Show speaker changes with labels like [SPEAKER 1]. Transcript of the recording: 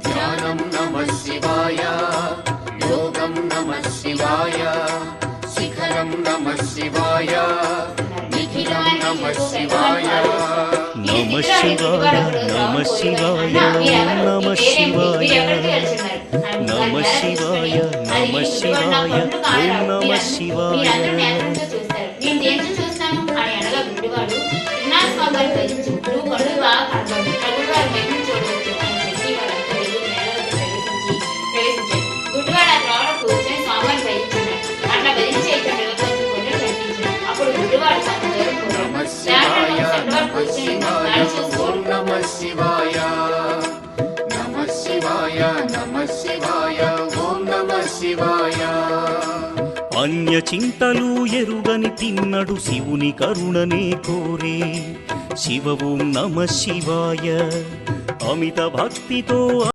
[SPEAKER 1] ధ్యానం నమః శివాయ, యోగం నమః శివాయ, శిఖరం నమః శివాయ, నిఖిలం నమః శివాయ.
[SPEAKER 2] నమః శివాయ నమః శివాయ నమః శివాయ నమః శివాయ నమః శివాయ ఓం నమః శివాయ.
[SPEAKER 3] నేను దేంట్లో చూస్తాను అని అనగా గుడ్డివాడు త్రినాథ స్వామి వారి భజించు నువ్వు కళ్ళు బాగా కనబడు కళ్ళు వారి మహిమను చూడవచ్చు అని చెప్పి వారంతా వెళ్ళి ప్రవేశించారు. గుడ్డివాడు ఆ త్రోవలో కూర్చొని స్వామివారిని భజించున్నాడు. అట్లా భజించేటండగా కొంచెం కొండలు కనిపించింది. అప్పుడు గుడ్డివాడు కొంత దూరం పోయాడు. దాంట్లో కూర్చొని దాన్ని చూస్తూ
[SPEAKER 1] నమః శివాయ నమః శివాయ నమః శివాయ ఓం నమః శివాయ.
[SPEAKER 2] అన్య చింతలు ఎరుగని తిన్నడు శివుని కరుణనే కోరే శివ ఓం నమః శివాయ. అమిత భక్తితో